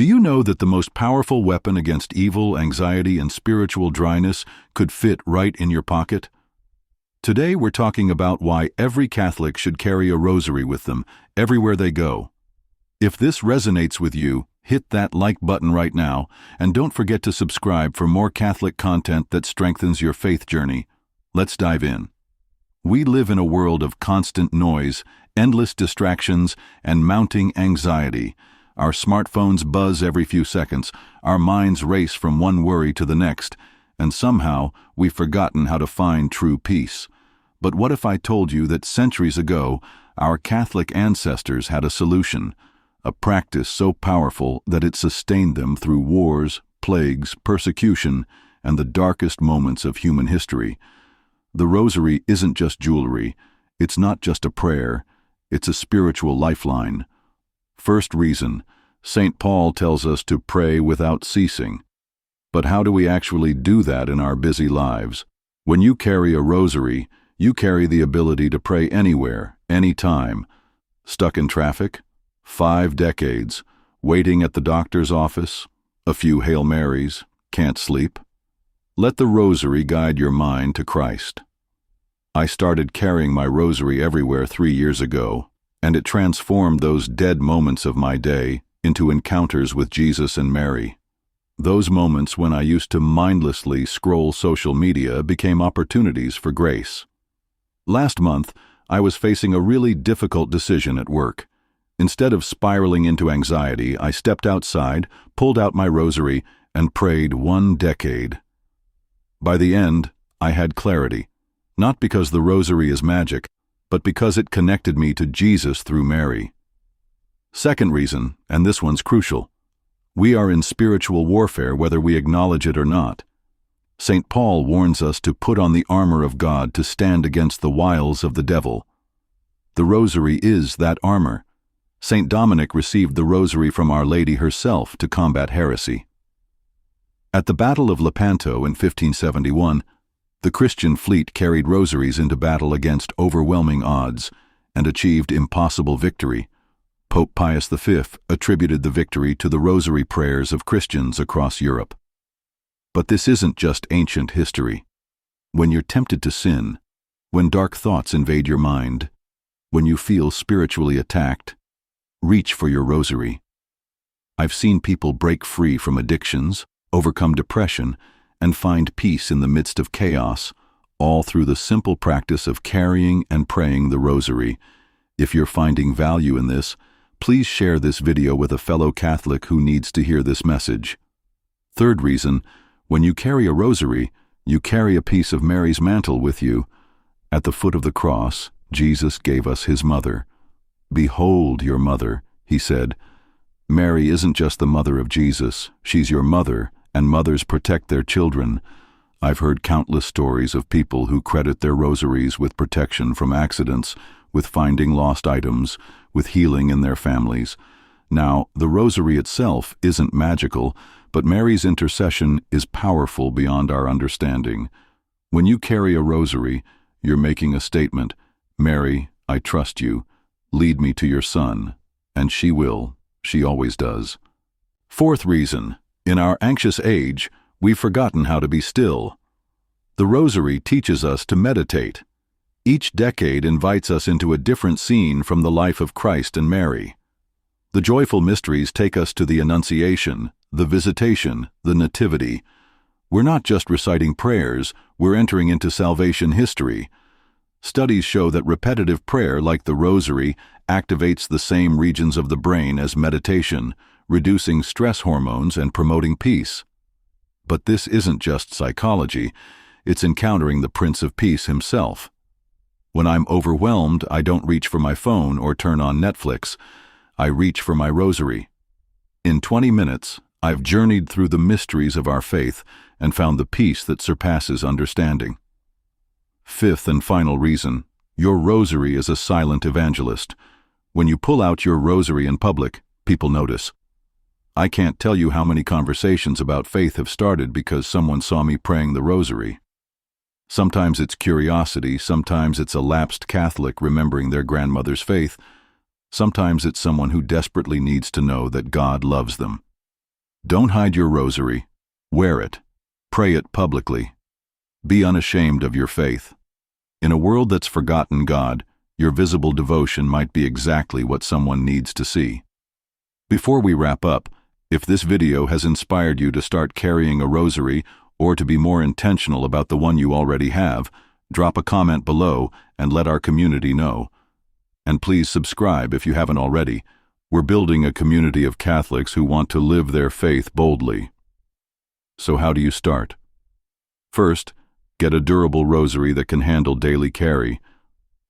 Do you know that the most powerful weapon against evil, anxiety, and spiritual dryness could fit right in your pocket? Today we're talking about why every Catholic should carry a rosary with them everywhere they go. If this resonates with you, hit that like button right now, and don't forget to subscribe for more Catholic content that strengthens your faith journey. Let's dive in. We live in a world of constant noise, endless distractions, and mounting anxiety. Our smartphones buzz every few seconds, our minds race from one worry to the next, and somehow we've forgotten how to find true peace. But what if I told you that centuries ago, our Catholic ancestors had a solution, a practice so powerful that it sustained them through wars, plagues, persecution, and the darkest moments of human history? The rosary isn't just jewelry, it's not just a prayer, it's a spiritual lifeline. First reason, St. Paul tells us to pray without ceasing. But how do we actually do that in our busy lives? When you carry a rosary, you carry the ability to pray anywhere, anytime. Stuck in traffic? 5 decades. Waiting at the doctor's office? A few Hail Marys? Can't sleep? Let the rosary guide your mind to Christ. I started carrying my rosary everywhere 3 years ago, and it transformed those dead moments of my day into encounters with Jesus and Mary. Those moments when I used to mindlessly scroll social media became opportunities for grace. Last month, I was facing a really difficult decision at work. Instead of spiraling into anxiety, I stepped outside, pulled out my rosary, and prayed 1 decade. By the end, I had clarity, not because the rosary is magic, but because it connected me to Jesus through Mary. Second reason, and this one's crucial, we are in spiritual warfare whether we acknowledge it or not. St. Paul warns us to put on the armor of God to stand against the wiles of the devil. The rosary is that armor. St. Dominic received the rosary from Our Lady herself to combat heresy. At the Battle of Lepanto in 1571, the Christian fleet carried rosaries into battle against overwhelming odds and achieved impossible victory. Pope Pius V attributed the victory to the rosary prayers of Christians across Europe. But this isn't just ancient history. When you're tempted to sin, when dark thoughts invade your mind, when you feel spiritually attacked, reach for your rosary. I've seen people break free from addictions, overcome depression, and find peace in the midst of chaos, all through the simple practice of carrying and praying the rosary. If you're finding value in this, please share this video with a fellow Catholic who needs to hear this message. Third reason, when you carry a rosary, you carry a piece of Mary's mantle with you. At the foot of the cross, Jesus gave us his mother. "Behold your mother," he said. Mary isn't just the mother of Jesus, she's your mother, and mothers protect their children. I've heard countless stories of people who credit their rosaries with protection from accidents, with finding lost items, with healing in their families. Now, the rosary itself isn't magical, but Mary's intercession is powerful beyond our understanding. When you carry a rosary, you're making a statement. Mary, I trust you. Lead me to your Son. And she will. She always does. Fourth reason, in our anxious age, we've forgotten how to be still. The rosary teaches us to meditate. Each decade invites us into a different scene from the life of Christ and Mary. The joyful mysteries take us to the Annunciation, the Visitation, the Nativity. We're not just reciting prayers, we're entering into salvation history. Studies show that repetitive prayer, like the rosary, activates the same regions of the brain as meditation, reducing stress hormones and promoting peace. But this isn't just psychology, it's encountering the Prince of Peace himself. When I'm overwhelmed, I don't reach for my phone or turn on Netflix. I reach for my rosary. In 20 minutes, I've journeyed through the mysteries of our faith and found the peace that surpasses understanding. Fifth and final reason, your rosary is a silent evangelist. When you pull out your rosary in public, people notice. I can't tell you how many conversations about faith have started because someone saw me praying the rosary. Sometimes it's curiosity, sometimes it's a lapsed Catholic remembering their grandmother's faith, sometimes it's someone who desperately needs to know that God loves them. Don't hide your rosary. Wear it. Pray it publicly. Be unashamed of your faith. In a world that's forgotten God, your visible devotion might be exactly what someone needs to see. Before we wrap up, if this video has inspired you to start carrying a rosary or to be more intentional about the one you already have, drop a comment below and let our community know. And please subscribe if you haven't already. We're building a community of Catholics who want to live their faith boldly. So how do you start? First, get a durable rosary that can handle daily carry.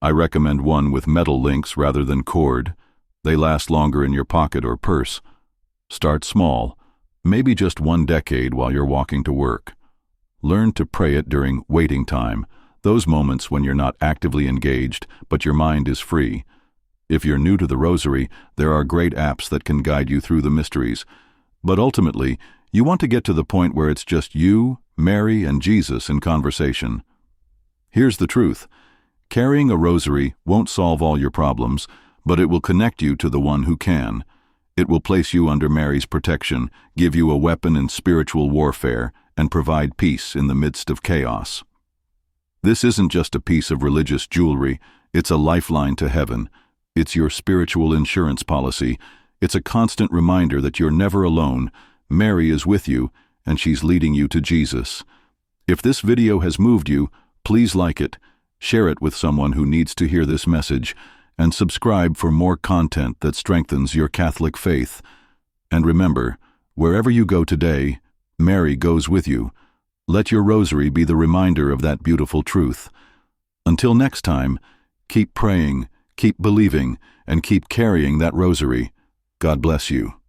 I recommend one with metal links rather than cord. They last longer in your pocket or purse. Start small, maybe just 1 decade while you're walking to work. Learn to pray it during waiting time, those moments when you're not actively engaged, but your mind is free. If you're new to the rosary, there are great apps that can guide you through the mysteries. But ultimately, you want to get to the point where it's just you, Mary, and Jesus in conversation. Here's the truth. Carrying a rosary won't solve all your problems, but it will connect you to the one who can. It will place you under Mary's protection, give you a weapon in spiritual warfare, and provide peace in the midst of chaos. This isn't just a piece of religious jewelry, it's a lifeline to heaven. It's your spiritual insurance policy. It's a constant reminder that you're never alone. Mary is with you, and she's leading you to Jesus. If this video has moved you, please like it, share it with someone who needs to hear this message, and subscribe for more content that strengthens your Catholic faith. And remember, wherever you go today, Mary goes with you. Let your rosary be the reminder of that beautiful truth. Until next time, keep praying, keep believing, and keep carrying that rosary. God bless you.